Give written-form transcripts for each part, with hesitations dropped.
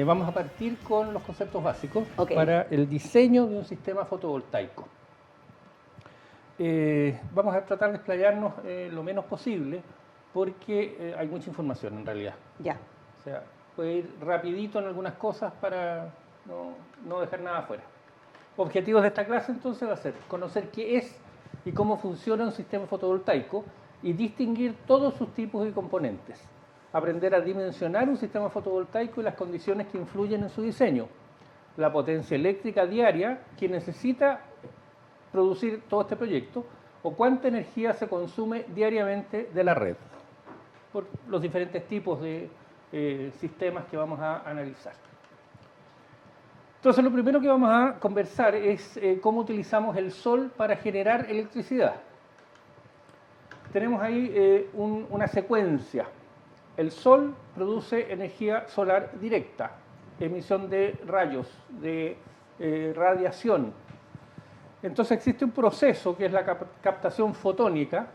Vamos a partir con los conceptos básicos para el diseño de un sistema fotovoltaico. Vamos a tratar de explayarnos lo menos posible porque hay mucha información en realidad. Ya. O sea, puede ir rapidito en algunas cosas para no dejar nada afuera. Objetivos de esta clase entonces va a ser conocer qué es y cómo funciona un sistema fotovoltaico y distinguir todos sus tipos y componentes. Aprender a dimensionar un sistema fotovoltaico y las condiciones que influyen en su diseño. La potencia eléctrica diaria que necesita producir todo este proyecto o cuánta energía se consume diariamente de la red por los diferentes tipos de sistemas que vamos a analizar. Entonces, lo primero que vamos a conversar es cómo utilizamos el sol para generar electricidad. Tenemos ahí una secuencia. El sol produce energía solar directa, emisión de rayos, de radiación. Entonces existe un proceso que es la captación fotónica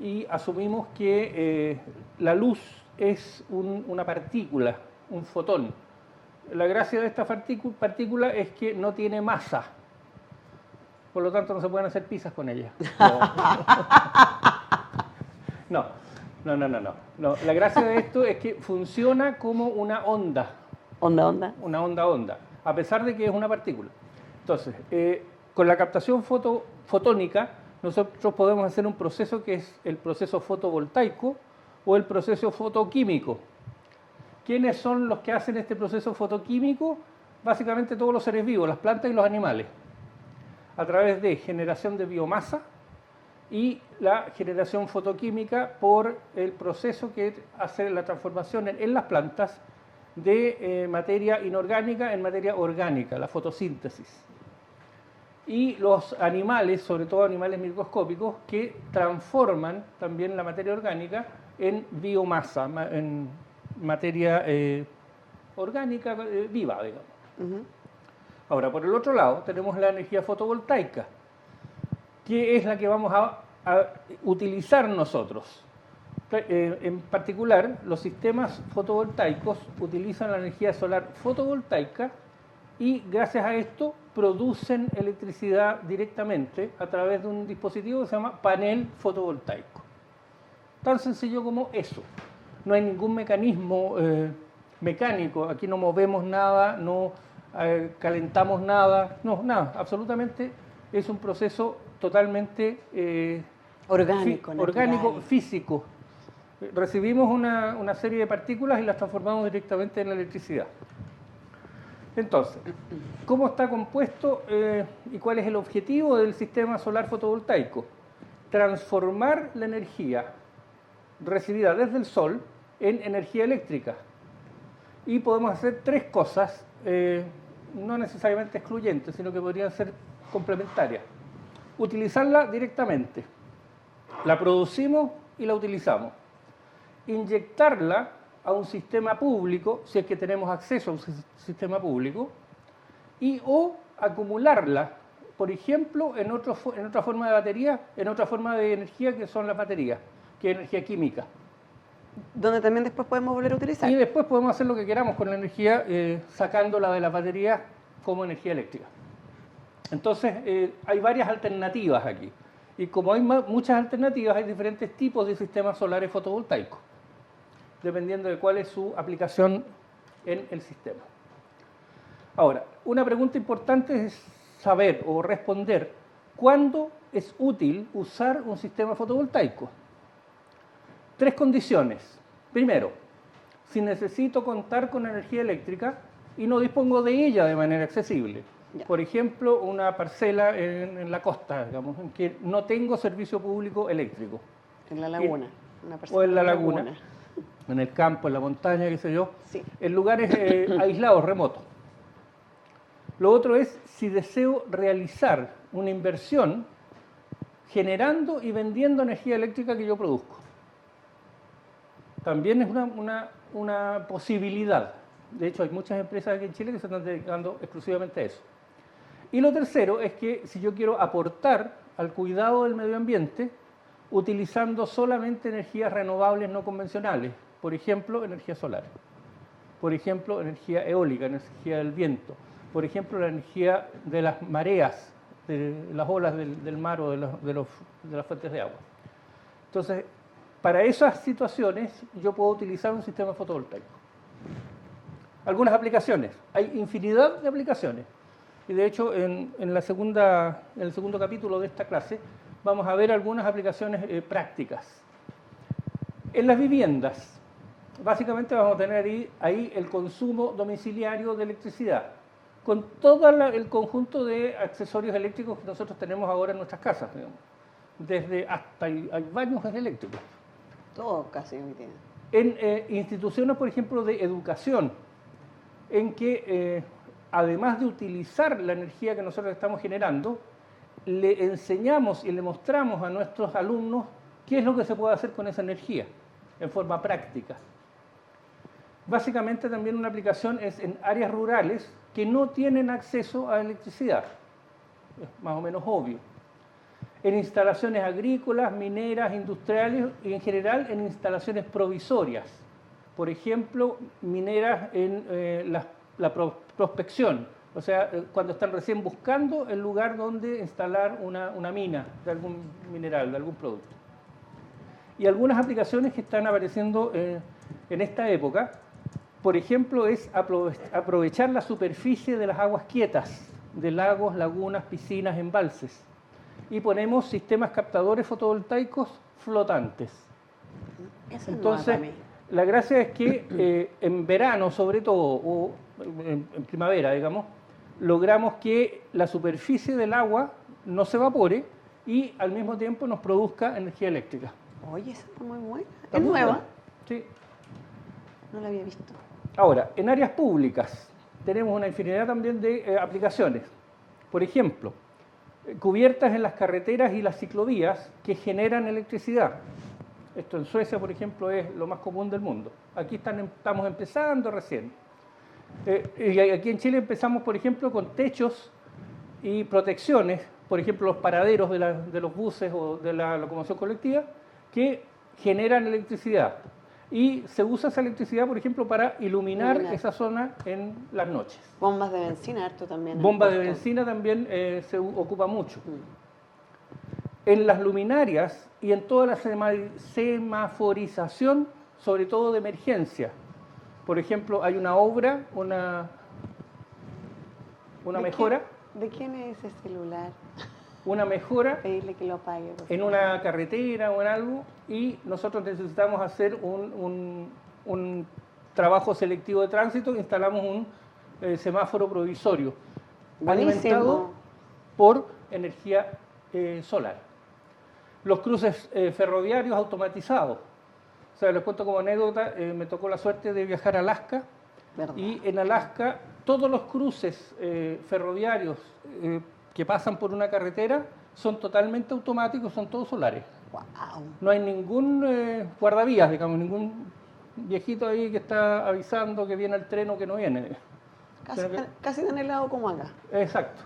y asumimos que la luz es una partícula, un fotón. La gracia de esta partícula es que no tiene masa, por lo tanto no se pueden hacer pizzas con ella. No. La gracia de esto es que funciona como una onda. ¿Onda? Una onda, a pesar de que es una partícula. Entonces, con la captación fotónica, nosotros podemos hacer un proceso que es el proceso fotovoltaico o el proceso fotoquímico. ¿Quiénes son los que hacen este proceso fotoquímico? Básicamente todos los seres vivos, las plantas y los animales, a través de generación de biomasa y la generación fotoquímica por el proceso que hace la transformación en las plantas de materia inorgánica en materia orgánica, la fotosíntesis. Y los animales, sobre todo animales microscópicos, que transforman también la materia orgánica en biomasa, en materia orgánica viva, digamos. Uh-huh. Ahora, por el otro lado, tenemos la energía fotovoltaica, que es la que vamos a utilizar nosotros. En particular, los sistemas fotovoltaicos utilizan la energía solar fotovoltaica y gracias a esto producen electricidad directamente a través de un dispositivo que se llama panel fotovoltaico. Tan sencillo como eso. No hay ningún mecanismo mecánico, aquí no movemos nada, no calentamos nada, no, nada, absolutamente es un proceso totalmente orgánico, físico. Recibimos una serie de partículas y las transformamos directamente en electricidad. Entonces, ¿cómo está compuesto y cuál es el objetivo del sistema solar fotovoltaico? Transformar la energía recibida desde el sol en energía eléctrica. Y podemos hacer tres cosas, no necesariamente excluyentes, sino que podrían ser complementarias. Utilizarla directamente. La producimos y la utilizamos. Inyectarla a un sistema público, si es que tenemos acceso a un sistema público, y o acumularla, por ejemplo, en otra forma de batería, en otra forma de energía que son las baterías, que es energía química. Donde también después podemos volver a utilizar. Y después podemos hacer lo que queramos con la energía, sacándola de las baterías como energía eléctrica. Entonces, hay varias alternativas aquí. Y como hay muchas alternativas, hay diferentes tipos de sistemas solares fotovoltaicos, dependiendo de cuál es su aplicación en el sistema. Ahora, una pregunta importante es saber o responder cuándo es útil usar un sistema fotovoltaico. Tres condiciones. Primero, si necesito contar con energía eléctrica y no dispongo de ella de manera accesible. Ya. Por ejemplo, una parcela en la costa, digamos, en que no tengo servicio público eléctrico. En la laguna. O en la laguna. En el campo, en la montaña, qué sé yo. Sí. En lugares aislados, remotos. Lo otro es si deseo realizar una inversión generando y vendiendo energía eléctrica que yo produzco. También es una posibilidad. De hecho, hay muchas empresas aquí en Chile que se están dedicando exclusivamente a eso. Y lo tercero es que si yo quiero aportar al cuidado del medio ambiente utilizando solamente energías renovables no convencionales, por ejemplo, energía solar. por ejemplo, energía eólica, energía del viento, por ejemplo, la energía de las mareas, de las olas del mar o de las fuentes de agua. Entonces, para esas situaciones yo puedo utilizar un sistema fotovoltaico. Algunas aplicaciones, hay infinidad de aplicaciones. Y de hecho, en el segundo capítulo de esta clase, vamos a ver algunas aplicaciones prácticas. En las viviendas, básicamente vamos a tener ahí el consumo domiciliario de electricidad, con todo el conjunto de accesorios eléctricos que nosotros tenemos ahora en nuestras casas, digamos. Desde hasta hay baños eléctricos. Todo casi hoy día. En instituciones, por ejemplo, de educación, en que además de utilizar la energía que nosotros estamos generando, le enseñamos y le mostramos a nuestros alumnos qué es lo que se puede hacer con esa energía en forma práctica. Básicamente también una aplicación es en áreas rurales que no tienen acceso a electricidad, es más o menos obvio. En instalaciones agrícolas, mineras, industriales y en general en instalaciones provisorias. Por ejemplo, mineras en la prospección, o sea, cuando están recién buscando el lugar donde instalar una mina de algún mineral, de algún producto. Y algunas aplicaciones que están apareciendo en esta época, por ejemplo, es aprovechar la superficie de las aguas quietas, de lagos, lagunas, piscinas, embalses. Y ponemos sistemas captadores fotovoltaicos flotantes. Eso Entonces, no va para mí. la gracia es que en verano, sobre todo, o en primavera, digamos, logramos que la superficie del agua no se evapore y al mismo tiempo nos produzca energía eléctrica. Oye, esa está muy buena. Está ¿Es muy nueva? buena. Sí. No la había visto. Ahora, en áreas públicas tenemos una infinidad también de aplicaciones. Por ejemplo, cubiertas en las carreteras y las ciclovías que generan electricidad. Esto en Suecia, por ejemplo, es lo más común del mundo. Aquí estamos empezando recién. Y aquí en Chile empezamos, por ejemplo, con techos y protecciones, por ejemplo, los paraderos de los buses o de la locomoción colectiva, que generan electricidad. Y se usa esa electricidad, por ejemplo, para iluminar esa zona en las noches. Bombas de benzina, harto también. Bombas de benzina también se ocupa mucho. En las luminarias y en toda la semaforización, sobre todo de emergencia. Por ejemplo, hay una obra, una mejora. ¿De quién es ese celular? Una mejora Pedirle que lo apague. en una carretera o en algo y nosotros necesitamos hacer un trabajo selectivo de tránsito, instalamos un semáforo provisorio alimentado por energía solar. Los cruces ferroviarios automatizados. O sea, les cuento como anécdota, me tocó la suerte de viajar a Alaska. ¿Verdad? Y en Alaska todos los cruces ferroviarios que pasan por una carretera son totalmente automáticos, son todos solares. Wow. No hay ningún guardavías, digamos, ningún viejito ahí que está avisando que viene el tren o que no viene. Casi tan helado como acá. Exacto.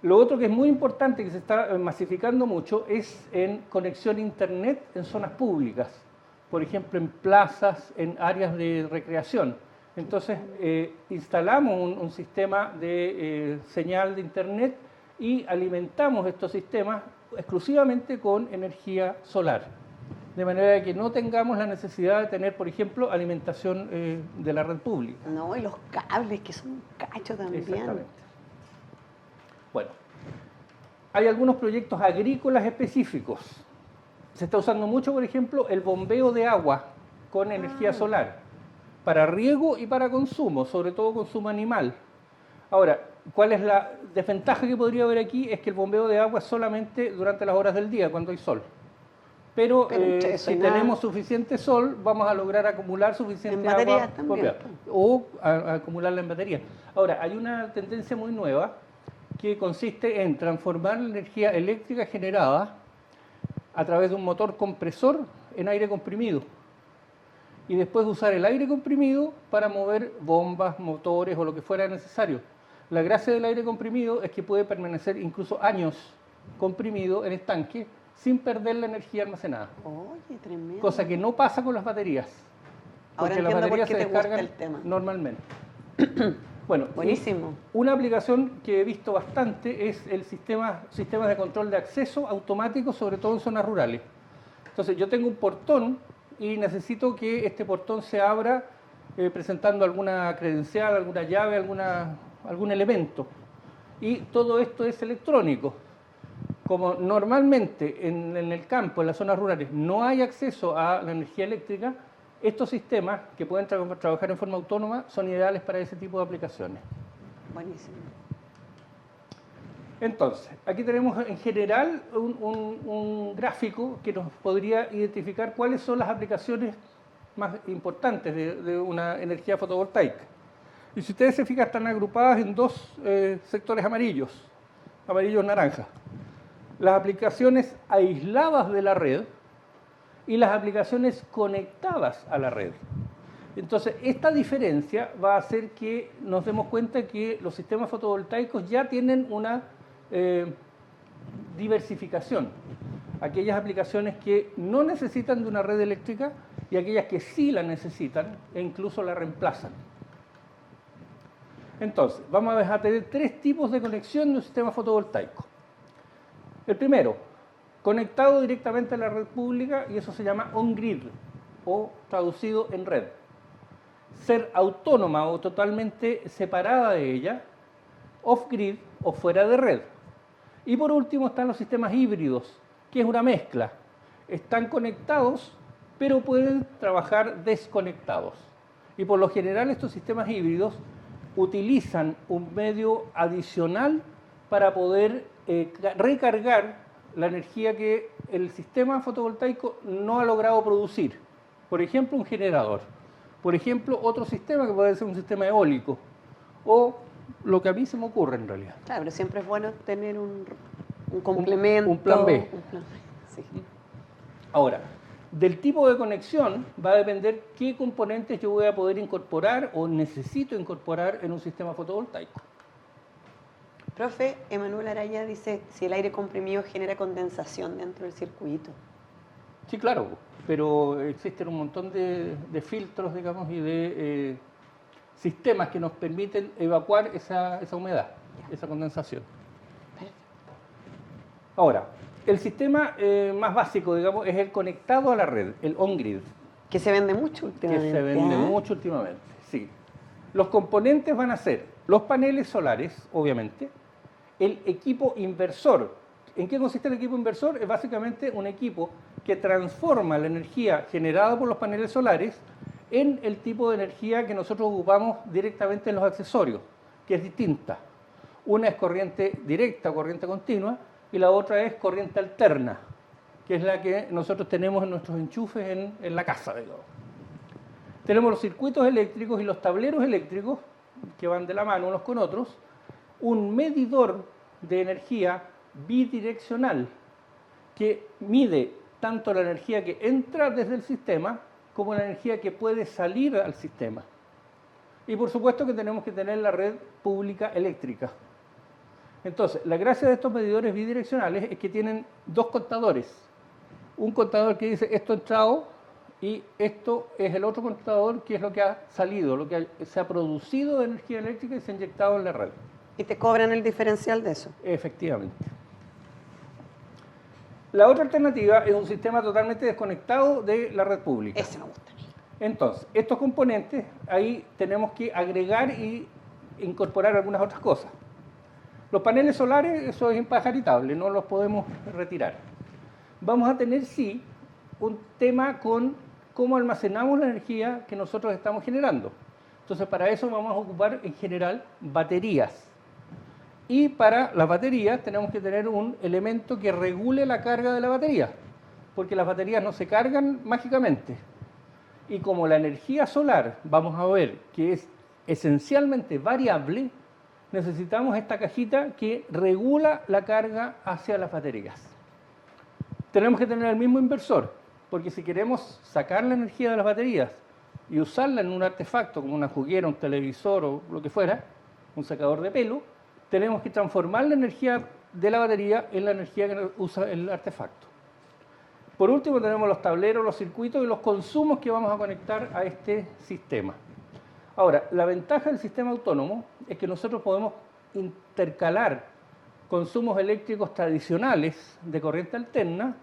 Lo otro que es muy importante, que se está masificando mucho, es en conexión a internet en zonas públicas. Por ejemplo, en plazas, en áreas de recreación. Entonces, instalamos un sistema de señal de internet y alimentamos estos sistemas exclusivamente con energía solar. De manera que no tengamos la necesidad de tener, por ejemplo, alimentación de la red pública. No, y los cables, que son un cacho también. Exactamente. Bueno, hay algunos proyectos agrícolas específicos. Se está usando mucho, por ejemplo, el bombeo de agua con energía solar, para riego y para consumo, sobre todo consumo animal. Ahora, ¿cuál es la desventaja que podría haber aquí? Es que el bombeo de agua es solamente durante las horas del día, cuando hay sol. Pero si tenemos suficiente sol, vamos a lograr acumular suficiente agua también, o acumularla en baterías. Ahora, hay una tendencia muy nueva que consiste en transformar la energía eléctrica generada a través de un motor compresor en aire comprimido y después usar el aire comprimido para mover bombas, motores o lo que fuera necesario. La gracia del aire comprimido es que puede permanecer incluso años comprimido en estanque sin perder la energía almacenada. Oye, tremendo. Cosa que no pasa con las baterías. Ahora porque las entiendo por baterías qué se te gusta descargan el tema. normalmente. Bueno, Buenísimo. una aplicación que he visto bastante es el sistemas de control de acceso automático, sobre todo en zonas rurales. Entonces, yo tengo un portón y necesito que este portón se abra presentando alguna credencial, alguna llave, algún elemento. Y todo esto es electrónico. Como normalmente en el campo, en las zonas rurales, no hay acceso a la energía eléctrica, estos sistemas que pueden trabajar en forma autónoma son ideales para ese tipo de aplicaciones. Buenísimo. Entonces, aquí tenemos en general un gráfico que nos podría identificar cuáles son las aplicaciones más importantes de una energía fotovoltaica. Y si ustedes se fijan, están agrupadas en dos sectores amarillos-naranjas. Las aplicaciones aisladas de la red y las aplicaciones conectadas a la red. Entonces, esta diferencia va a hacer que nos demos cuenta que los sistemas fotovoltaicos ya tienen una diversificación. Aquellas aplicaciones que no necesitan de una red eléctrica y aquellas que sí la necesitan e incluso la reemplazan. Entonces, vamos a tener tres tipos de conexión de un sistema fotovoltaico. El primero, conectado directamente a la red pública, y eso se llama on-grid, o traducido en red. Ser autónoma o totalmente separada de ella, off-grid o fuera de red. Y por último están los sistemas híbridos, que es una mezcla. Están conectados, pero pueden trabajar desconectados. Y por lo general estos sistemas híbridos utilizan un medio adicional para poder recargar la energía que el sistema fotovoltaico no ha logrado producir. Por ejemplo, un generador. Por ejemplo, otro sistema que puede ser un sistema eólico. O lo que a mí se me ocurre en realidad. Claro, pero siempre es bueno tener un complemento. Un plan B. Un plan B, sí. Ahora, del tipo de conexión va a depender qué componentes yo voy a poder incorporar o necesito incorporar en un sistema fotovoltaico. Profe, Emanuel Araya dice, si el aire comprimido genera condensación dentro del circuito. Sí, claro, pero existen un montón de filtros, digamos, y de sistemas que nos permiten evacuar esa humedad, esa condensación. Ahora, el sistema más básico, digamos, es el conectado a la red, el on-grid. Que se vende mucho últimamente. Que se vende mucho últimamente, sí. Los componentes van a ser los paneles solares, obviamente, el equipo inversor. ¿En qué consiste el equipo inversor? Es básicamente un equipo que transforma la energía generada por los paneles solares en el tipo de energía que nosotros ocupamos directamente en los accesorios, que es distinta. Una es corriente directa o corriente continua y la otra es corriente alterna, que es la que nosotros tenemos en nuestros enchufes en la casa, digamos. Tenemos los circuitos eléctricos y los tableros eléctricos que van de la mano unos con otros, un medidor de energía bidireccional que mide tanto la energía que entra desde el sistema como la energía que puede salir al sistema. Y por supuesto que tenemos que tener la red pública eléctrica. Entonces, la gracia de estos medidores bidireccionales es que tienen dos contadores. Un contador que dice esto ha entrado y esto es el otro contador que es lo que ha salido, lo que se ha producido de energía eléctrica y se ha inyectado en la red. ¿Y te cobran el diferencial de eso? Efectivamente. La otra alternativa es un sistema totalmente desconectado de la red pública. Ese me gusta a mí. Entonces, estos componentes, ahí tenemos que agregar y incorporar algunas otras cosas. Los paneles solares, eso es impajaritable, no los podemos retirar. Vamos a tener, sí, un tema con cómo almacenamos la energía que nosotros estamos generando. Entonces, para eso vamos a ocupar, en general, baterías. Y para las baterías tenemos que tener un elemento que regule la carga de la batería, porque las baterías no se cargan mágicamente. Y como la energía solar, vamos a ver que es esencialmente variable, necesitamos esta cajita que regula la carga hacia las baterías. Tenemos que tener el mismo inversor, porque si queremos sacar la energía de las baterías y usarla en un artefacto como una juguera, un televisor o lo que fuera, un secador de pelo, tenemos que transformar la energía de la batería en la energía que usa el artefacto. Por último tenemos los tableros, los circuitos y los consumos que vamos a conectar a este sistema. Ahora, la ventaja del sistema autónomo es que nosotros podemos intercalar consumos eléctricos tradicionales de corriente alterna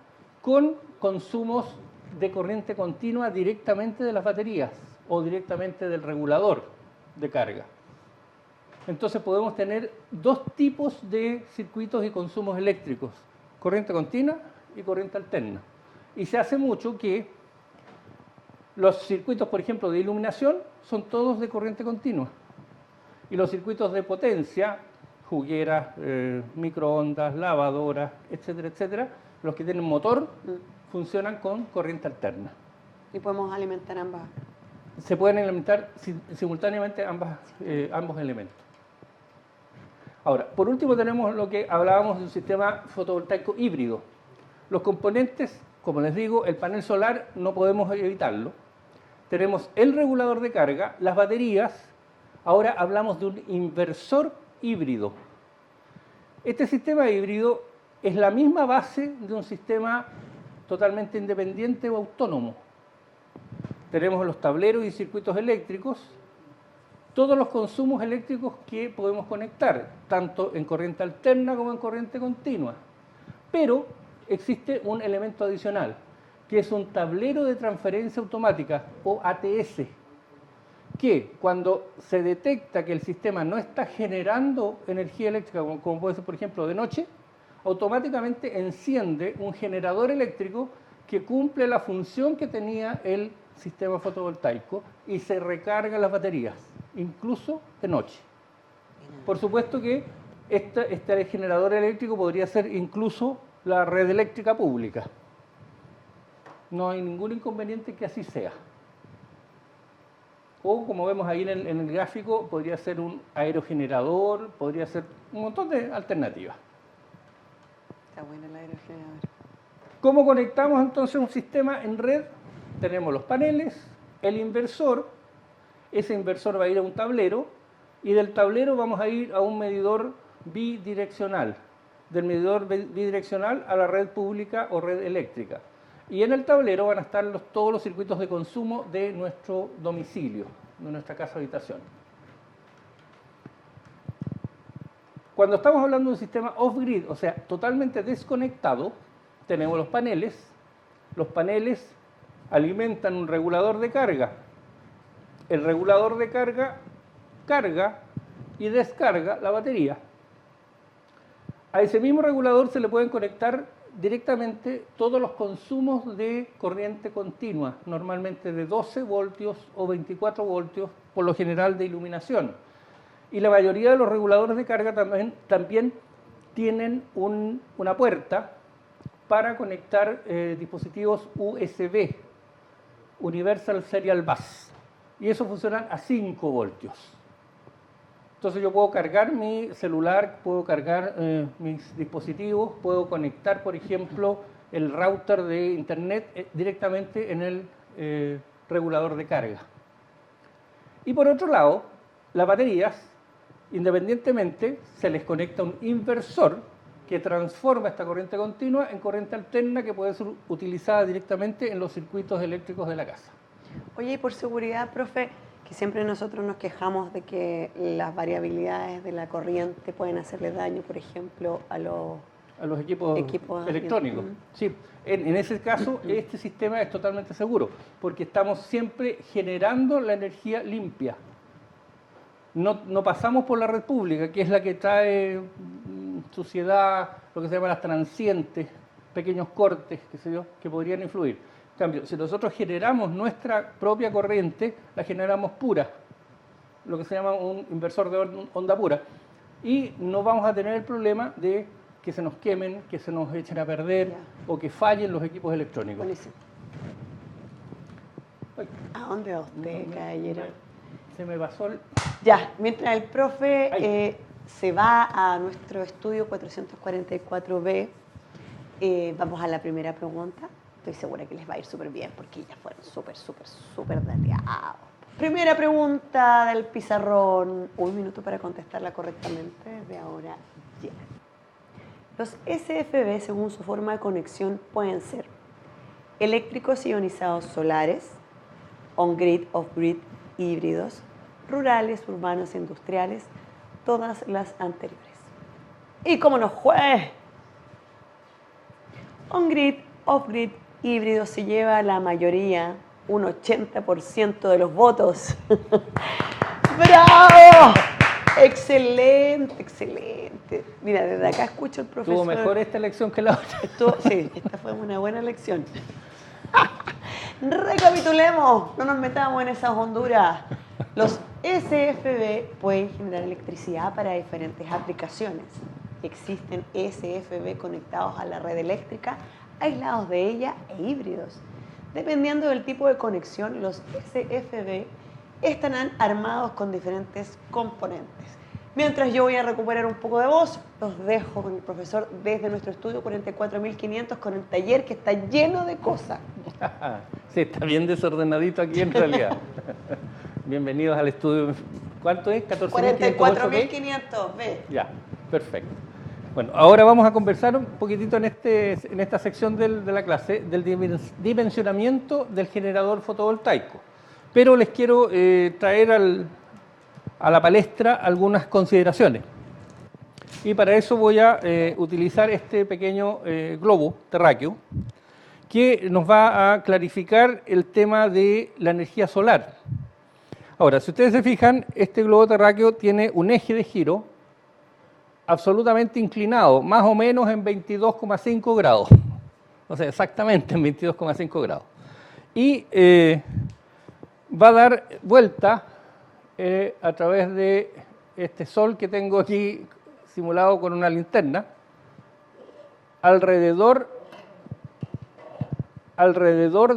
con consumos de corriente continua directamente de las baterías o directamente del regulador de carga. Entonces podemos tener dos tipos de circuitos y consumos eléctricos, corriente continua y corriente alterna. Y se hace mucho que los circuitos, por ejemplo, de iluminación son todos de corriente continua. Y los circuitos de potencia, jugueras, microondas, lavadoras, etcétera, etcétera, los que tienen motor funcionan con corriente alterna. Y podemos alimentar ambas. Se pueden alimentar simultáneamente ambos elementos. Ahora, por último tenemos lo que hablábamos de un sistema fotovoltaico híbrido. Los componentes, como les digo, el panel solar no podemos evitarlo. Tenemos el regulador de carga, las baterías. Ahora hablamos de un inversor híbrido. Este sistema híbrido es la misma base de un sistema totalmente independiente o autónomo. Tenemos los tableros y circuitos eléctricos, todos los consumos eléctricos que podemos conectar, tanto en corriente alterna como en corriente continua. Pero existe un elemento adicional, que es un tablero de transferencia automática, o ATS, que cuando se detecta que el sistema no está generando energía eléctrica, como puede ser, por ejemplo, de noche, automáticamente enciende un generador eléctrico que cumple la función que tenía el sistema fotovoltaico y se recarga las baterías, incluso de noche. Por supuesto que este generador eléctrico podría ser incluso la red eléctrica pública. No hay ningún inconveniente que así sea. O como vemos ahí en el gráfico, podría ser un aerogenerador, podría ser un montón de alternativas. Está bueno el aerogenerador. ¿Cómo conectamos entonces un sistema en red? Tenemos los paneles, el inversor, ese inversor va a ir a un tablero y del tablero vamos a ir a un medidor bidireccional, del medidor bidireccional a la red pública o red eléctrica. Y en el tablero van a estar todos los circuitos de consumo de nuestro domicilio, de nuestra casa habitación. Cuando estamos hablando de un sistema off-grid, o sea, totalmente desconectado, tenemos los paneles. Los paneles alimentan un regulador de carga. El regulador de carga carga y descarga la batería. A ese mismo regulador se le pueden conectar directamente todos los consumos de corriente continua, normalmente de 12 voltios o 24 voltios, por lo general de iluminación. Y la mayoría de los reguladores de carga también tienen una puerta para conectar dispositivos USB, Universal Serial Bus, y eso funciona a 5 voltios. Entonces yo puedo cargar mi celular, puedo cargar mis dispositivos, puedo conectar, por ejemplo, el router de internet directamente en el regulador de carga. Y por otro lado, las baterías, independientemente, se les conecta un inversor que transforma esta corriente continua en corriente alterna que puede ser utilizada directamente en los circuitos eléctricos de la casa. Oye, y por seguridad, profe, que siempre nosotros nos quejamos de que las variabilidades de la corriente pueden hacerle daño, por ejemplo, a los equipos electrónicos. Sí, en ese caso, este sistema es totalmente seguro, porque estamos siempre generando la energía limpia. No pasamos por la red pública, que es la que trae suciedad, lo que se llama las transientes, pequeños cortes, qué sé yo, que podrían influir. En cambio, si nosotros generamos nuestra propia corriente, la generamos pura, lo que se llama un inversor de onda pura, y no vamos a tener el problema de que se nos quemen, que se nos echen a perder o que fallen los equipos electrónicos. Buenísimo. ¿A dónde va usted, caballero? Se me pasó el... Ya, mientras el profe se va a nuestro estudio 444B, vamos a la primera pregunta. Estoy segura que les va a ir súper bien porque ya fueron súper dateados. Primera pregunta del pizarrón. 1 minuto para contestarla correctamente desde ahora ya. Los SFB, según su forma de conexión, pueden ser eléctricos ionizados solares, on-grid, off-grid, híbridos, rurales, urbanos, industriales, todas las anteriores. ¿Y cómo nos fue? On-grid, off-grid, híbrido se lleva la mayoría, un 80% de los votos. ¡Bravo! Excelente, excelente. Mira, desde acá escucho el profesor. Tuvo mejor esta elección que la otra. Sí, esta fue una buena elección. Recapitulemos, no nos metamos en esas honduras. Los SFB pueden generar electricidad para diferentes aplicaciones. Existen SFB conectados a la red eléctrica, aislados de ella e híbridos. Dependiendo del tipo de conexión, los SFB estarán armados con diferentes componentes. Mientras yo voy a recuperar un poco de voz, los dejo con el profesor desde nuestro estudio 44500 con el taller que está lleno de cosas. Sí, está bien desordenadito aquí en realidad. Bienvenidos al estudio. ¿Cuánto es? 44500, ve. Ya, perfecto. Bueno, ahora vamos a conversar un poquitito en esta sección de la clase del dimensionamiento del generador fotovoltaico. Pero les quiero traer a la palestra algunas consideraciones. Y para eso voy a utilizar este pequeño globo terráqueo que nos va a clarificar el tema de la energía solar. Ahora, si ustedes se fijan, este globo terráqueo tiene un eje de giro absolutamente inclinado, más o menos en 22,5 grados. O sea, exactamente en 22,5 grados. Y va a dar vuelta a través de este sol que tengo aquí simulado con una linterna alrededor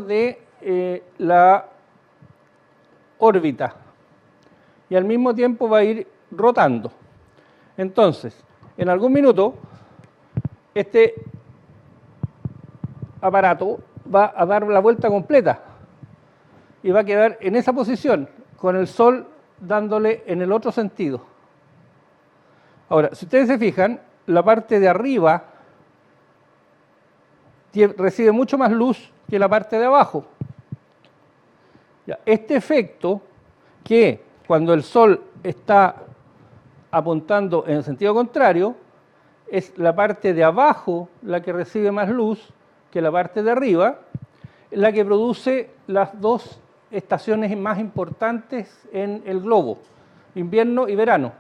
de la órbita y al mismo tiempo va a ir rotando. Entonces, en algún minuto este aparato va a dar la vuelta completa y va a quedar en esa posición con el sol dándole en el otro sentido. Ahora, si ustedes se fijan, la parte de arriba recibe mucho más luz que la parte de abajo. Este efecto, que cuando el sol está apuntando en el sentido contrario, es la parte de abajo la que recibe más luz que la parte de arriba, la que produce las dos estaciones más importantes en el globo, invierno y verano.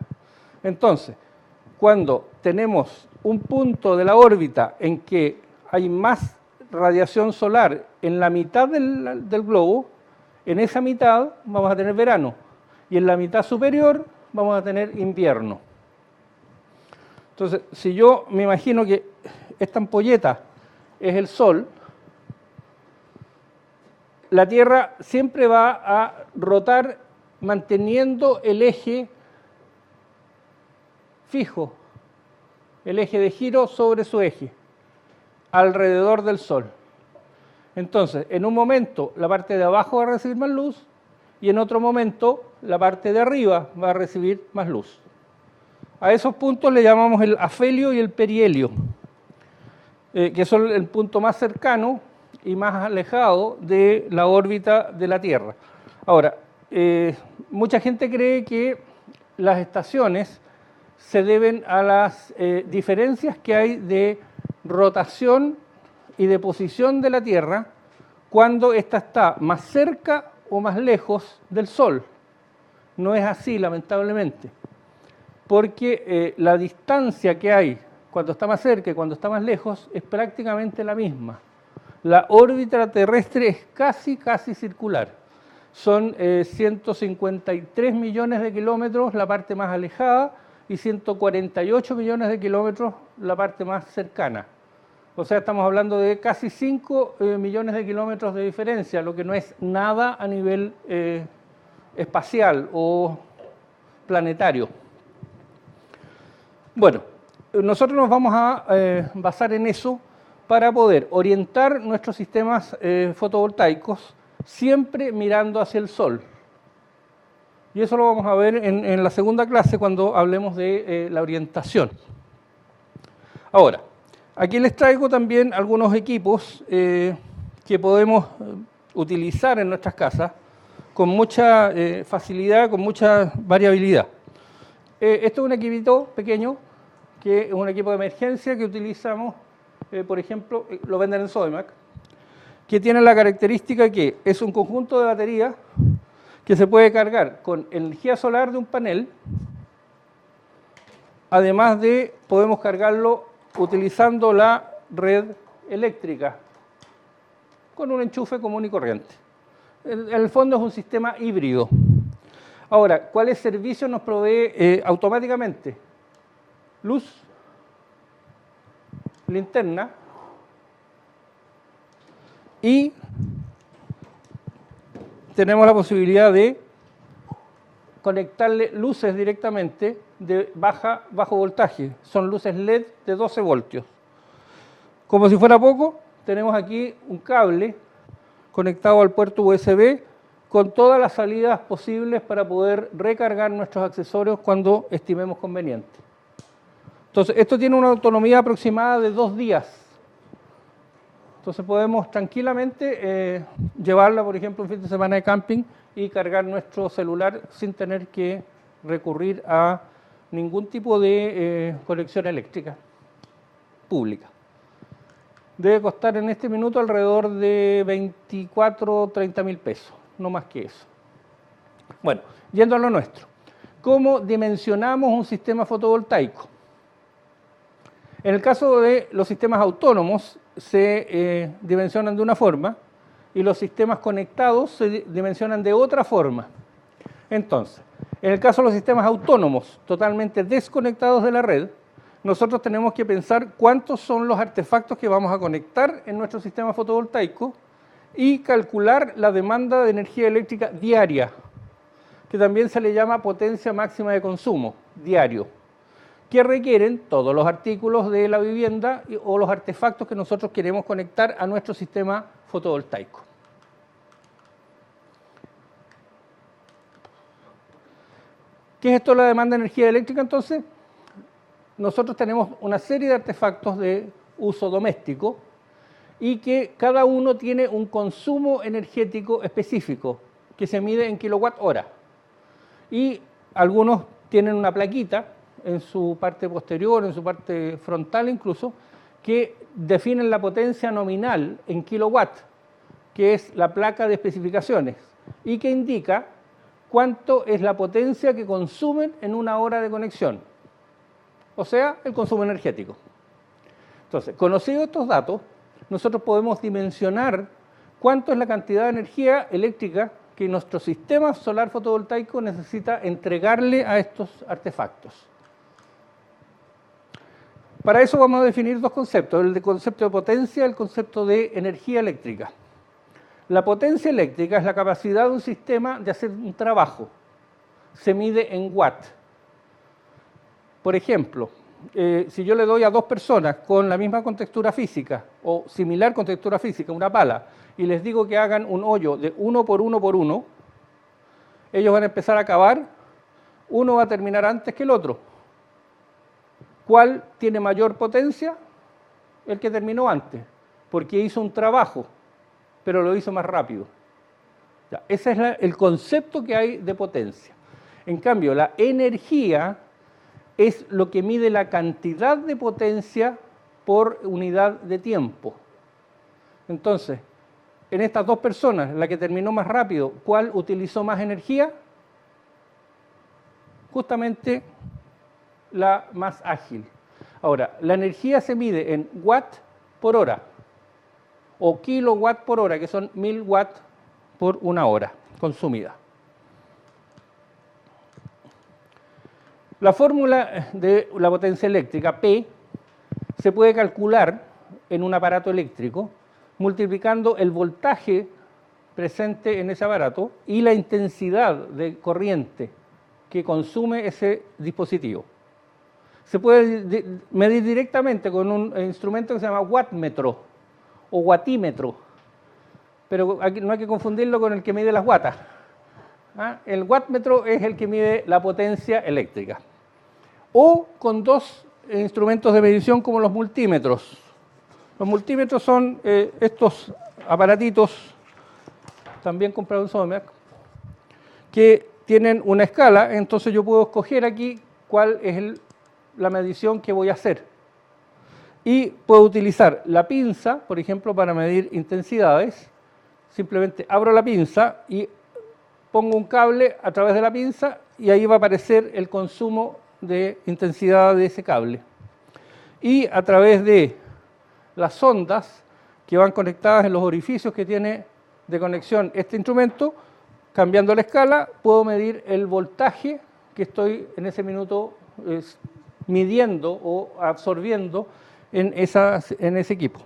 Entonces, cuando tenemos un punto de la órbita en que hay más radiación solar en la mitad del globo, en esa mitad vamos a tener verano y en la mitad superior vamos a tener invierno. Entonces, si yo me imagino que esta ampolleta es el sol, la Tierra siempre va a rotar manteniendo el eje fijo, el eje de giro sobre su eje, alrededor del Sol. Entonces, en un momento la parte de abajo va a recibir más luz y en otro momento la parte de arriba va a recibir más luz. A esos puntos le llamamos el afelio y el perihelio, que son el punto más cercano y más alejado de la órbita de la Tierra. Ahora, mucha gente cree que las estaciones se deben a las diferencias que hay de rotación y de posición de la Tierra cuando ésta está más cerca o más lejos del Sol. No es así, lamentablemente, porque la distancia que hay cuando está más cerca y cuando está más lejos es prácticamente la misma. La órbita terrestre es casi circular. Son 153 millones de kilómetros la parte más alejada y 148 millones de kilómetros la parte más cercana. O sea, estamos hablando de casi 5 millones de kilómetros de diferencia, lo que no es nada a nivel espacial o planetario. Bueno, nosotros nos vamos a basar en eso para poder orientar nuestros sistemas fotovoltaicos siempre mirando hacia el Sol. Y eso lo vamos a ver en la segunda clase cuando hablemos de la orientación. Ahora, aquí les traigo también algunos equipos que que podemos utilizar en nuestras casas con mucha facilidad, con mucha variabilidad. Esto es un equipito pequeño, que es un equipo de emergencia que utilizamos, por ejemplo, lo venden en Sodimac, que tiene la característica que es un conjunto de baterías que se puede cargar con energía solar de un panel, además de podemos cargarlo utilizando la red eléctrica con un enchufe común y corriente. En el fondo es un sistema híbrido. Ahora, ¿cuáles servicios nos provee automáticamente? Luz, linterna y tenemos la posibilidad de conectarle luces directamente de bajo voltaje. Son luces LED de 12 voltios. Como si fuera poco, tenemos aquí un cable conectado al puerto USB con todas las salidas posibles para poder recargar nuestros accesorios cuando estimemos conveniente. Entonces, esto tiene una autonomía aproximada de 2 días. Entonces podemos tranquilamente llevarla, por ejemplo, un fin de semana de camping y cargar nuestro celular sin tener que recurrir a ningún tipo de conexión eléctrica pública. Debe costar en este minuto alrededor de 24 o 30 mil pesos, no más que eso. Bueno, yendo a lo nuestro. ¿Cómo dimensionamos un sistema fotovoltaico? En el caso de los sistemas autónomos se dimensionan de una forma y los sistemas conectados se dimensionan de otra forma. Entonces, en el caso de los sistemas autónomos totalmente desconectados de la red, nosotros tenemos que pensar cuántos son los artefactos que vamos a conectar en nuestro sistema fotovoltaico y calcular la demanda de energía eléctrica diaria, que también se le llama potencia máxima de consumo diario, que requieren todos los artículos de la vivienda o los artefactos que nosotros queremos conectar a nuestro sistema fotovoltaico. ¿Qué es esto de la demanda de energía eléctrica entonces? Nosotros tenemos una serie de artefactos de uso doméstico y que cada uno tiene un consumo energético específico que se mide en kilowatt-hora. Y algunos tienen una plaquita en su parte posterior, en su parte frontal incluso, que definen la potencia nominal en kilowatt, que es la placa de especificaciones, y que indica cuánto es la potencia que consumen en una hora de conexión, o sea, el consumo energético. Entonces, conocidos estos datos, nosotros podemos dimensionar cuánto es la cantidad de energía eléctrica que nuestro sistema solar fotovoltaico necesita entregarle a estos artefactos. Para eso vamos a definir dos conceptos, el concepto de potencia y el concepto de energía eléctrica. La potencia eléctrica es la capacidad de un sistema de hacer un trabajo. Se mide en watt. Por ejemplo, si yo le doy a dos personas con la misma contextura física o similar contextura física, una pala, y les digo que hagan un hoyo de 1 por 1 por 1, ellos van a empezar a cavar, uno va a terminar antes que el otro. ¿Cuál tiene mayor potencia? El que terminó antes, porque hizo un trabajo, pero lo hizo más rápido. Ya, ese es el concepto que hay de potencia. En cambio, la energía es lo que mide la cantidad de potencia por unidad de tiempo. Entonces, en estas dos personas, la que terminó más rápido, ¿cuál utilizó más energía? Justamente la más ágil. Ahora, la energía se mide en watt por hora o kilowatt por hora, que son 1000 watts por una hora consumida. La fórmula de la potencia eléctrica, P, se puede calcular en un aparato eléctrico multiplicando el voltaje presente en ese aparato y la intensidad de corriente que consume ese dispositivo. Se puede medir directamente con un instrumento que se llama wattmetro o wattímetro, pero no hay que confundirlo con el que mide las wattas. El wattmetro es el que mide la potencia eléctrica. O con dos instrumentos de medición como los multímetros. Los multímetros son estos aparatitos, también comprados en Somac, que tienen una escala, entonces yo puedo escoger aquí cuál es la medición que voy a hacer. Y puedo utilizar la pinza, por ejemplo, para medir intensidades. Simplemente abro la pinza y pongo un cable a través de la pinza y ahí va a aparecer el consumo de intensidad de ese cable. Y a través de las sondas que van conectadas en los orificios que tiene de conexión este instrumento, cambiando la escala, puedo medir el voltaje que estoy en ese minuto midiendo o absorbiendo en ese equipo.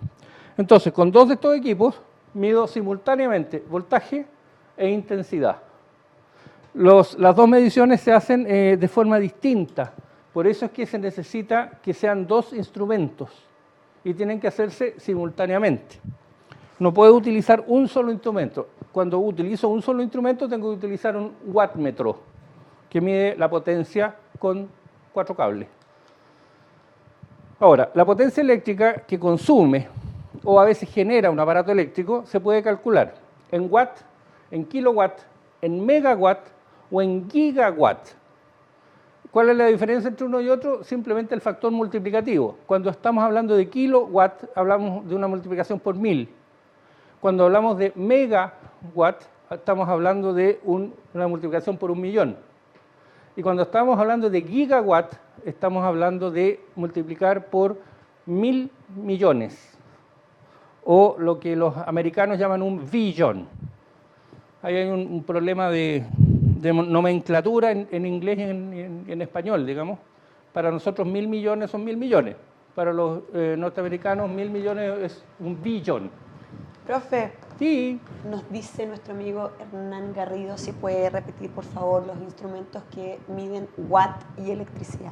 Entonces, con dos de estos equipos, mido simultáneamente voltaje e intensidad. Las dos mediciones se hacen de forma distinta, por eso es que se necesita que sean dos instrumentos y tienen que hacerse simultáneamente. No puedo utilizar un solo instrumento. Cuando utilizo un solo instrumento tengo que utilizar un wattmetro, que mide la potencia con 4 cables. Ahora, la potencia eléctrica que consume o a veces genera un aparato eléctrico se puede calcular en watt, en kilowatt, en megawatt o en gigawatt. ¿Cuál es la diferencia entre uno y otro? Simplemente el factor multiplicativo. Cuando estamos hablando de kilowatt, hablamos de una multiplicación por 1000. Cuando hablamos de megawatt, estamos hablando de una multiplicación por 1.000.000. Y cuando estamos hablando de gigawatt, estamos hablando de multiplicar por 1.000 millones. O lo que los americanos llaman un billion. Ahí hay un problema de nomenclatura en inglés y en español, digamos. Para nosotros 1.000 millones son 1.000 millones. Para los norteamericanos 1.000 millones es un billón. Profe, sí. Nos dice nuestro amigo Hernán Garrido si puede repetir, por favor, los instrumentos que miden watt y electricidad.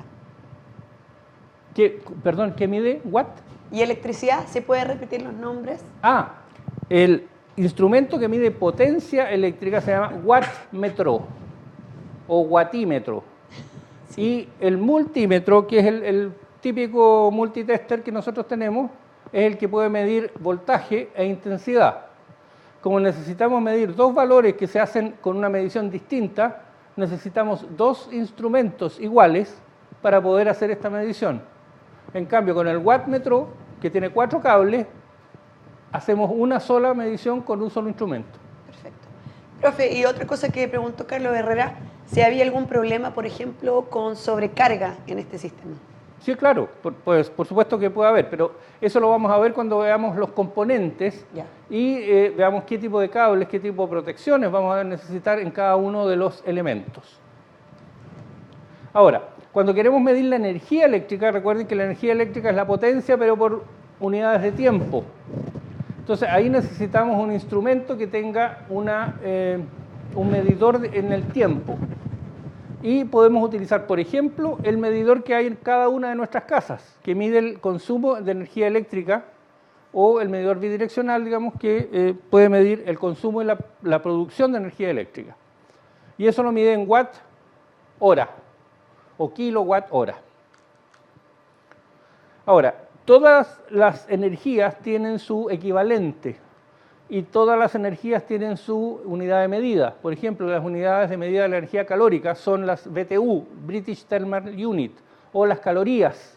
Perdón, ¿qué mide watt? ¿Y electricidad? ¿Se puede repetir los nombres? El instrumento que mide potencia eléctrica se llama wattmetro o wattímetro. Sí. Y el multímetro, que es el típico multitester que nosotros tenemos, es el que puede medir voltaje e intensidad. Como necesitamos medir dos valores que se hacen con una medición distinta, necesitamos dos instrumentos iguales para poder hacer esta medición. En cambio, con el wattmetro, que tiene 4 cables, hacemos una sola medición con un solo instrumento. Perfecto. Profe, y otra cosa que preguntó Carlos Herrera, si había algún problema, por ejemplo, con sobrecarga en este sistema. Sí, claro, pues por supuesto que puede haber, pero eso lo vamos a ver cuando veamos los componentes y veamos qué tipo de cables, qué tipo de protecciones vamos a necesitar en cada uno de los elementos. Ahora, cuando queremos medir la energía eléctrica, recuerden que la energía eléctrica es la potencia, pero por unidades de tiempo. Entonces, ahí necesitamos un instrumento que tenga un medidor en el tiempo. Y podemos utilizar, por ejemplo, el medidor que hay en cada una de nuestras casas, que mide el consumo de energía eléctrica, o el medidor bidireccional, digamos, que puede medir el consumo y la producción de energía eléctrica. Y eso lo mide en watt-hora o kilowatt-hora. Ahora, todas las energías tienen su equivalente y todas las energías tienen su unidad de medida. Por ejemplo, las unidades de medida de la energía calórica son las BTU, British Thermal Unit, o las calorías.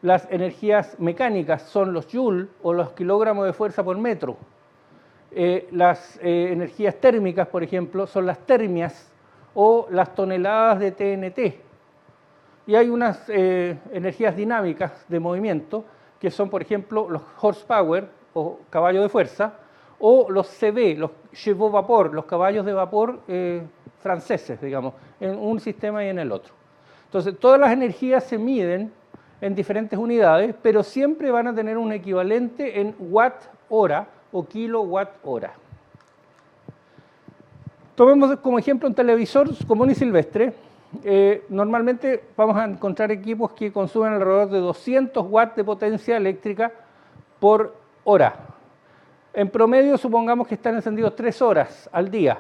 Las energías mecánicas son los joule o los kilogramos de fuerza por metro. Las energías térmicas, por ejemplo, son las termias o las toneladas de TNT. Y hay unas energías dinámicas de movimiento que son, por ejemplo, los horsepower o caballos de fuerza, o los CV, los chevaux vapor, los caballos de vapor franceses, digamos, en un sistema y en el otro. Entonces, todas las energías se miden en diferentes unidades, pero siempre van a tener un equivalente en watt-hora o kilowatt-hora. Tomemos como ejemplo un televisor común y silvestre. Normalmente vamos a encontrar equipos que consumen alrededor de 200 watts de potencia eléctrica por hora. En promedio, supongamos que están encendidos 3 horas al día.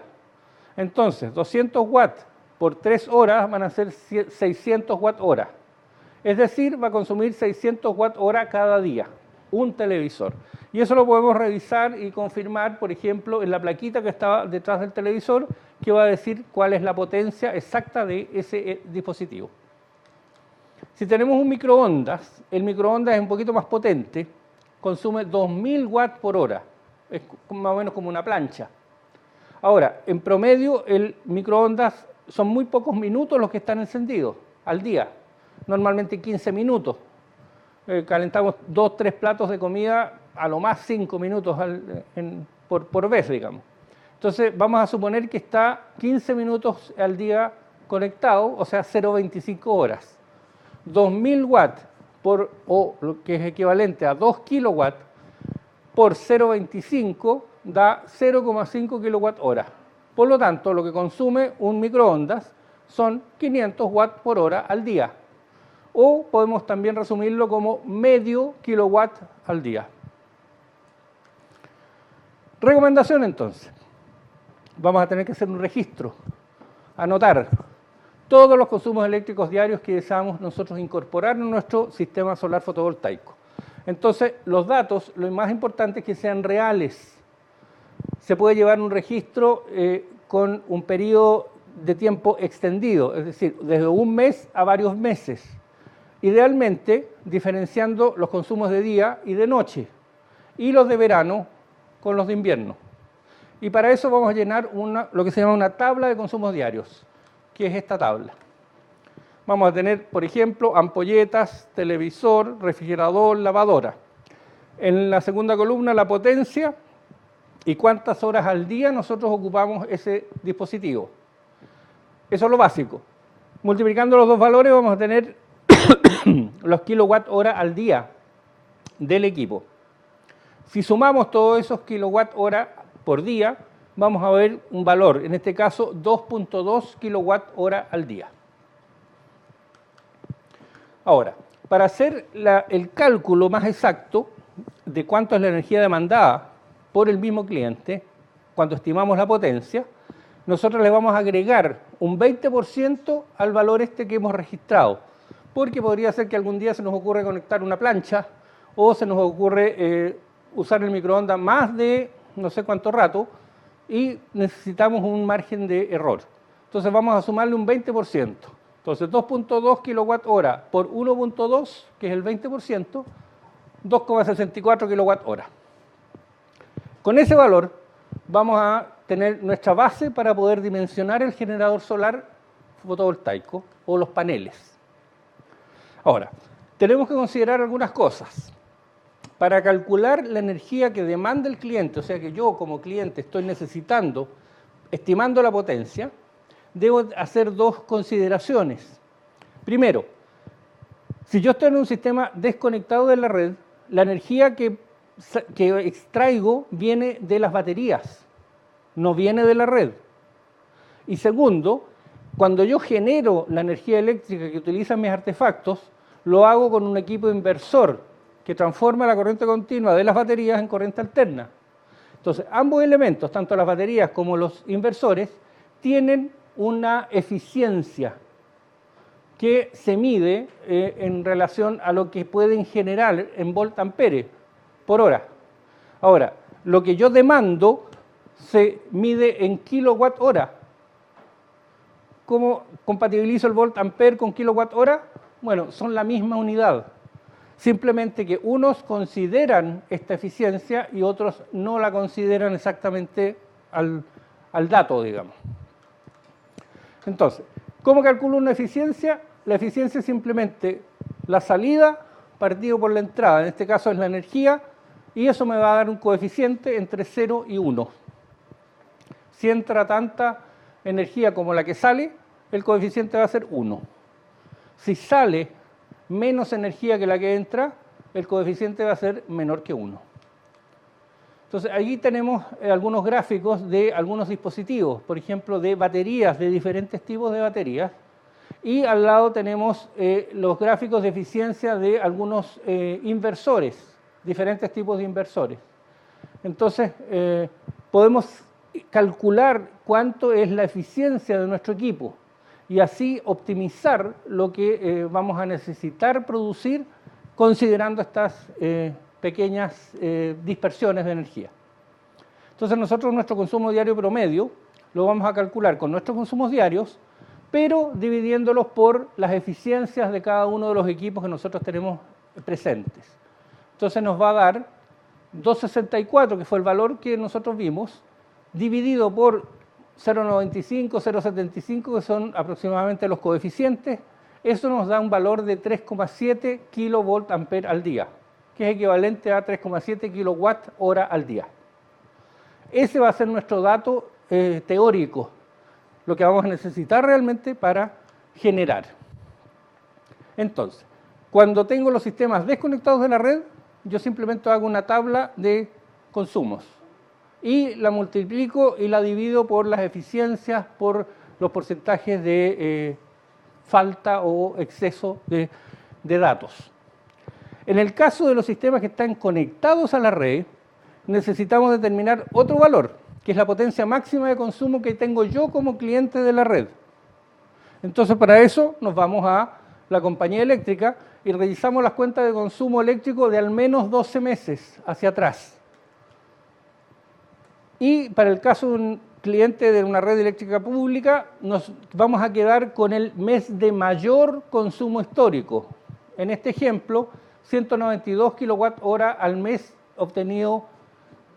Entonces, 200 watts por 3 horas van a ser 600 watt hora. Es decir, va a consumir 600 watt hora cada día. un televisor. Y eso lo podemos revisar y confirmar, por ejemplo, en la plaquita que está detrás del televisor, que va a decir cuál es la potencia exacta de ese dispositivo. Si tenemos un microondas, el microondas es un poquito más potente, consume 2000 watts por hora, es más o menos como una plancha. Ahora, en promedio, el microondas son muy pocos minutos los que están encendidos al día, normalmente 15 minutos. Calentamos 2, 3 platos de comida, a lo más 5 minutos por vez, digamos. Entonces, vamos a suponer que está 15 minutos al día conectado, o sea, 0,25 horas. 2000 watts, o lo que es equivalente a 2 kilowatts, por 0,25 da 0,5 kilowatt hora. Por lo tanto, lo que consume un microondas son 500 watts por hora al día. O podemos también resumirlo como medio kilowatt al día. Recomendación entonces. Vamos a tener que hacer un registro, anotar todos los consumos eléctricos diarios que deseamos nosotros incorporar en nuestro sistema solar fotovoltaico. Entonces, los datos, lo más importante es que sean reales. Se puede llevar un registro con un periodo de tiempo extendido, es decir, desde un mes a varios meses. Idealmente, diferenciando los consumos de día y de noche, y los de verano con los de invierno. Y para eso vamos a llenar lo que se llama una tabla de consumos diarios, que es esta tabla. Vamos a tener, por ejemplo, ampolletas, televisor, refrigerador, lavadora. En la segunda columna, la potencia y cuántas horas al día nosotros ocupamos ese dispositivo. Eso es lo básico. Multiplicando los dos valores vamos a tener los kilowatt hora al día del equipo. Si sumamos todos esos kilowatt hora por día, vamos a ver un valor, en este caso 2.2 kilowatt hora al día. Ahora, para hacer el cálculo más exacto de cuánto es la energía demandada por el mismo cliente, cuando estimamos la potencia, nosotros le vamos a agregar un 20% al valor este que hemos registrado, porque podría ser que algún día se nos ocurre conectar una plancha o se nos ocurre usar el microondas más de no sé cuánto rato y necesitamos un margen de error. Entonces vamos a sumarle un 20%. Entonces 2.2 kilowatt hora por 1.2, que es el 20%, 2,64 kilowatt hora. Con ese valor vamos a tener nuestra base para poder dimensionar el generador solar fotovoltaico o los paneles. Ahora, tenemos que considerar algunas cosas. Para calcular la energía que demanda el cliente, o sea que yo como cliente estoy necesitando, estimando la potencia, debo hacer dos consideraciones. Primero, si yo estoy en un sistema desconectado de la red, la energía que extraigo viene de las baterías, no viene de la red. Y segundo, cuando yo genero la energía eléctrica que utilizan mis artefactos, lo hago con un equipo inversor que transforma la corriente continua de las baterías en corriente alterna. Entonces, ambos elementos, tanto las baterías como los inversores, tienen una eficiencia que se mide en relación a lo que pueden generar en volt-ampere por hora. Ahora, lo que yo demando se mide en kilowatt hora. ¿Cómo compatibilizo el volt-ampere con kilowatt hora? Bueno, son la misma unidad. Simplemente que unos consideran esta eficiencia y otros no la consideran exactamente al dato, digamos. Entonces, ¿cómo calculo una eficiencia? La eficiencia es simplemente la salida partido por la entrada, en este caso es la energía, y eso me va a dar un coeficiente entre 0 y 1. Si entra tanta energía como la que sale, el coeficiente va a ser 1. Si sale menos energía que la que entra, el coeficiente va a ser menor que 1. Entonces, allí tenemos algunos gráficos de algunos dispositivos, por ejemplo, de baterías, de diferentes tipos de baterías, y al lado tenemos los gráficos de eficiencia de algunos inversores, diferentes tipos de inversores. Entonces, podemos calcular cuánto es la eficiencia de nuestro equipo y así optimizar lo que vamos a necesitar producir considerando estas pequeñas dispersiones de energía. Entonces nosotros nuestro consumo diario promedio lo vamos a calcular con nuestros consumos diarios, pero dividiéndolos por las eficiencias de cada uno de los equipos que nosotros tenemos presentes. Entonces nos va a dar 2,64, que fue el valor que nosotros vimos, dividido por 0,95, 0,75, que son aproximadamente los coeficientes. Eso nos da un valor de 3,7 kilovolt ampere al día, que es equivalente a 3,7 kilowatt hora al día. Ese va a ser nuestro dato teórico, lo que vamos a necesitar realmente para generar. Entonces, cuando tengo los sistemas desconectados de la red, yo simplemente hago una tabla de consumos y la multiplico y la divido por las eficiencias, por los porcentajes de falta o exceso de datos. En el caso de los sistemas que están conectados a la red, necesitamos determinar otro valor, que es la potencia máxima de consumo que tengo yo como cliente de la red. Entonces, para eso nos vamos a la compañía eléctrica y revisamos las cuentas de consumo eléctrico de al menos 12 meses hacia atrás. Y para el caso de un cliente de una red eléctrica pública, nos vamos a quedar con el mes de mayor consumo histórico. En este ejemplo, 192 kWh al mes obtenido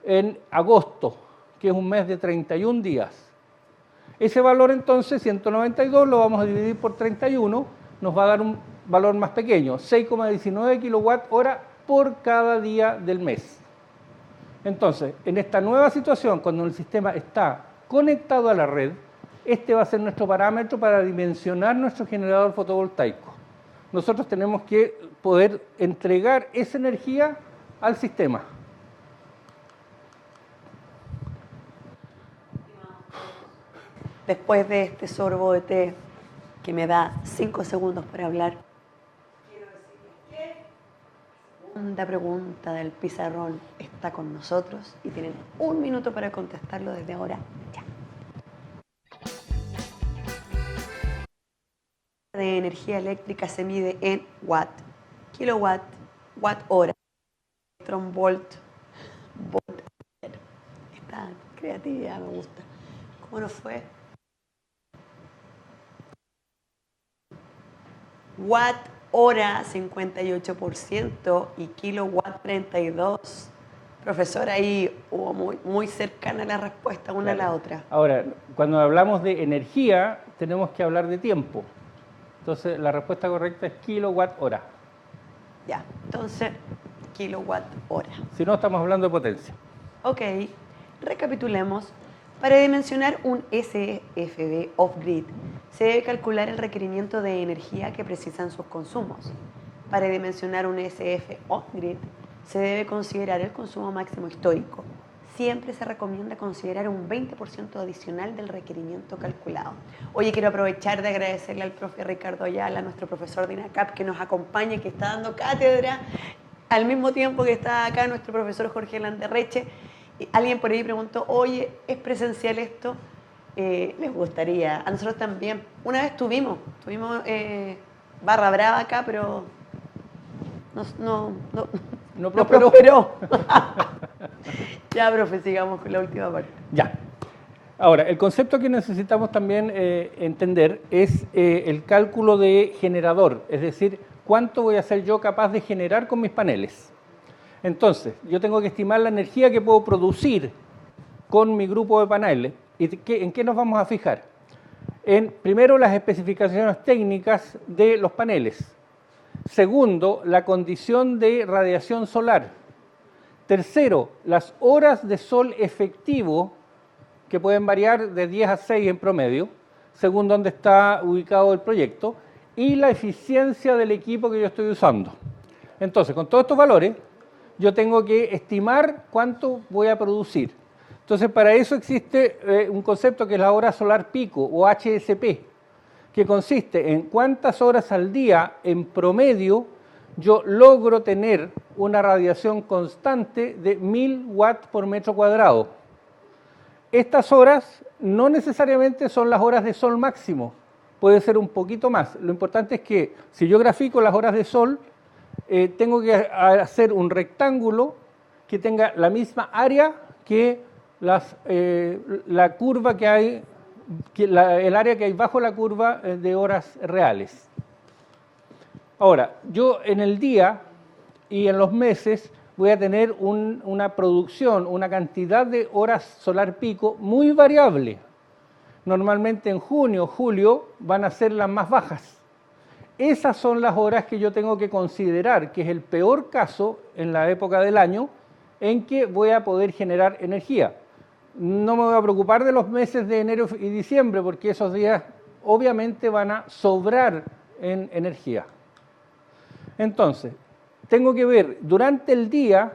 en agosto, que es un mes de 31 días. Ese valor entonces, 192, lo vamos a dividir por 31, nos va a dar un valor más pequeño, 6,19 kWh por cada día del mes. Entonces, en esta nueva situación, cuando el sistema está conectado a la red, este va a ser nuestro parámetro para dimensionar nuestro generador fotovoltaico. Nosotros tenemos que poder entregar esa energía al sistema. Después de este sorbo de té que me da 5 segundos para hablar, quiero decirles que la segunda pregunta del pizarrón está con nosotros y tienen 1 minuto para contestarlo desde ahora ya. De energía eléctrica se mide en watt, kilowatt, watt hora, electron volt, volt. Esta creatividad me gusta. ¿Cómo nos fue? Watt hora 58% y kilowatt 32%. Profesor, ahí hubo muy cercana la respuesta una a la otra. Ahora, cuando hablamos de energía, tenemos que hablar de tiempo. Entonces, la respuesta correcta es kilowatt hora. Ya, entonces, kilowatt hora. Si no, estamos hablando de potencia. Ok, recapitulemos. Para dimensionar un SFB off-grid, se debe calcular el requerimiento de energía que precisan sus consumos. Para dimensionar un SF on-grid, se debe considerar el consumo máximo histórico. Siempre se recomienda considerar un 20% adicional del requerimiento calculado. Oye, quiero aprovechar de agradecerle al profe Ricardo Ayala, nuestro profesor de INACAP, que nos acompaña y que está dando cátedra, al mismo tiempo que está acá nuestro profesor Jorge Landerreche. Alguien por ahí preguntó, oye, ¿es presencial esto? Les gustaría. A nosotros también. Una vez tuvimos barra brava acá, pero no prosperó. Ya, profe, sigamos con la última parte. Ya. Ahora, el concepto que necesitamos también entender es el cálculo de generador, es decir, cuánto voy a ser yo capaz de generar con mis paneles. Entonces, yo tengo que estimar la energía que puedo producir con mi grupo de paneles. ¿Y en qué nos vamos a fijar? En, primero, las especificaciones técnicas de los paneles. Segundo, la condición de radiación solar. Tercero, las horas de sol efectivo, que pueden variar de 10 a 6 en promedio, según dónde está ubicado el proyecto, y la eficiencia del equipo que yo estoy usando. Entonces, con todos estos valores, yo tengo que estimar cuánto voy a producir. Entonces, para eso existe un concepto que es la hora solar pico, o HSP, que consiste en cuántas horas al día, en promedio, yo logro tener una radiación constante de 1000 watts por metro cuadrado. Estas horas no necesariamente son las horas de sol máximo, puede ser un poquito más. Lo importante es que si yo grafico las horas de sol, tengo que hacer un rectángulo que tenga la misma área que la curva que hay, el área que hay bajo la curva de horas reales. Ahora, yo en el día y en los meses voy a tener una producción, una cantidad de horas solar pico muy variable. Normalmente en junio, julio van a ser las más bajas. Esas son las horas que yo tengo que considerar, que es el peor caso en la época del año en que voy a poder generar energía. No me voy a preocupar de los meses de enero y diciembre, porque esos días obviamente van a sobrar en energía. Entonces, tengo que ver durante el día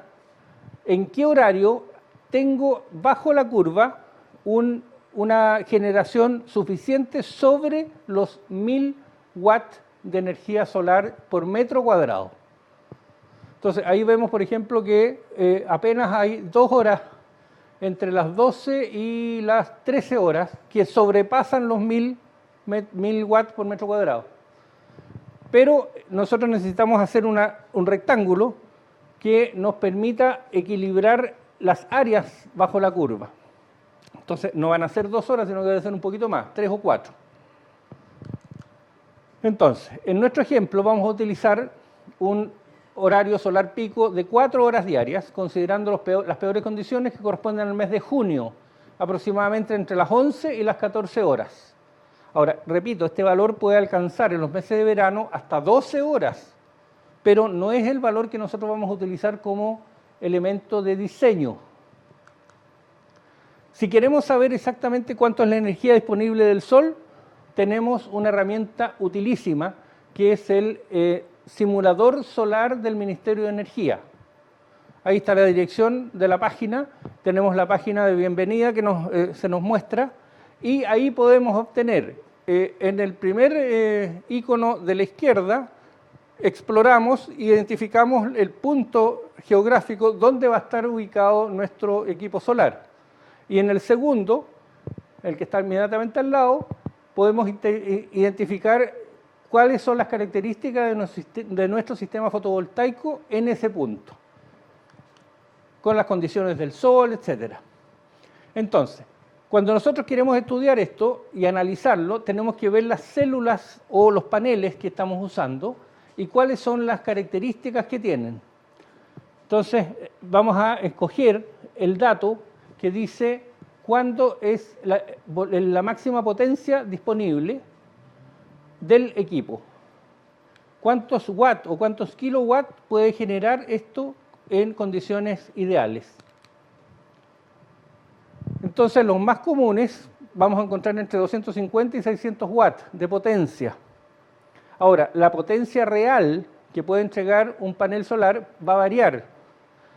en qué horario tengo bajo la curva una generación suficiente sobre los 1000 watts de energía solar por metro cuadrado. Entonces, ahí vemos, por ejemplo, que apenas hay 2 horas entre las 12 y las 13 horas que sobrepasan los 1000 watts por metro cuadrado. Pero nosotros necesitamos hacer un rectángulo que nos permita equilibrar las áreas bajo la curva. Entonces, no van a ser 2 horas, sino que debe ser un poquito más, 3 o 4. Entonces, en nuestro ejemplo vamos a utilizar un horario solar pico de 4 horas diarias, considerando las peores condiciones que corresponden al mes de junio, aproximadamente entre las 11 y las 14 horas. Ahora, repito, este valor puede alcanzar en los meses de verano hasta 12 horas, pero no es el valor que nosotros vamos a utilizar como elemento de diseño. Si queremos saber exactamente cuánto es la energía disponible del Sol, tenemos una herramienta utilísima, que es el simulador solar del Ministerio de Energía. Ahí está la dirección de la página, tenemos la página de bienvenida que se nos muestra, y ahí podemos obtener, en el primer icono de la izquierda, exploramos, identificamos el punto geográfico donde va a estar ubicado nuestro equipo solar. Y en el segundo, el que está inmediatamente al lado, podemos identificar cuáles son las características de nuestro sistema fotovoltaico en ese punto, con las condiciones del sol, etc. Entonces, cuando nosotros queremos estudiar esto y analizarlo, tenemos que ver las células o los paneles que estamos usando y cuáles son las características que tienen. Entonces, vamos a escoger el dato que dice cuándo es la máxima potencia disponible del equipo. ¿Cuántos watts o cuántos kilowatts puede generar esto en condiciones ideales? Entonces, los más comunes vamos a encontrar entre 250 y 600 watts de potencia. Ahora, la potencia real que puede entregar un panel solar va a variar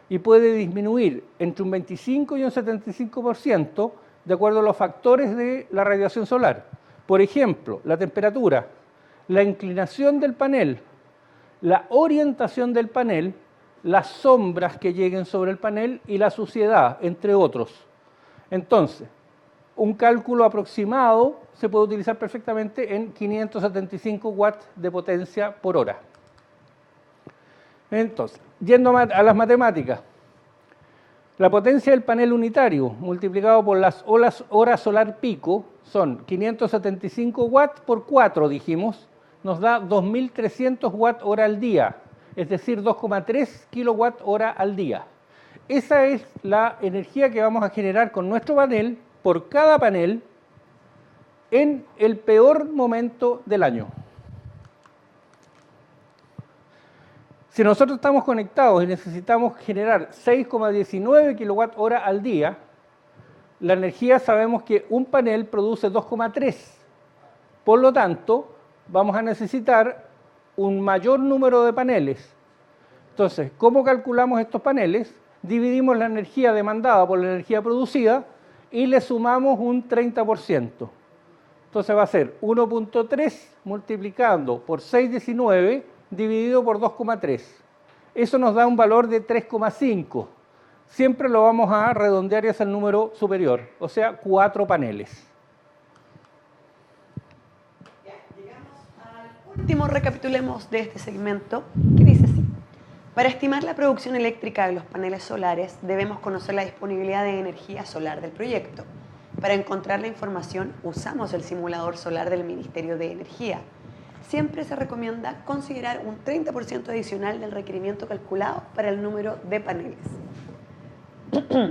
y puede disminuir entre un 25 y un 75% de acuerdo a los factores de la radiación solar. Por ejemplo, la temperatura, la inclinación del panel, la orientación del panel, las sombras que lleguen sobre el panel y la suciedad, entre otros. Entonces, un cálculo aproximado se puede utilizar perfectamente en 575 watts de potencia por hora. Entonces, yendo a las matemáticas, la potencia del panel unitario multiplicado por las horas solar pico son 575 watts por 4, dijimos, nos da 2.300 watt hora al día, es decir, 2,3 kilowatt hora al día. Esa es la energía que vamos a generar con nuestro panel, por cada panel, en el peor momento del año. Si nosotros estamos conectados y necesitamos generar 6,19 kWh al día, la energía sabemos que un panel produce 2,3. Por lo tanto, vamos a necesitar un mayor número de paneles. Entonces, ¿cómo calculamos estos paneles? Dividimos la energía demandada por la energía producida y le sumamos un 30%. Entonces va a ser 1.3 multiplicando por 6,19 dividido por 2,3. Eso nos da un valor de 3,5. Siempre lo vamos a redondear hacia el número superior, o sea, 4 paneles. Ya, llegamos al último, recapitulemos de este segmento, que dice así. Para estimar la producción eléctrica de los paneles solares, debemos conocer la disponibilidad de energía solar del proyecto. Para encontrar la información, usamos el simulador solar del Ministerio de Energía. Siempre se recomienda considerar un 30% adicional del requerimiento calculado para el número de paneles.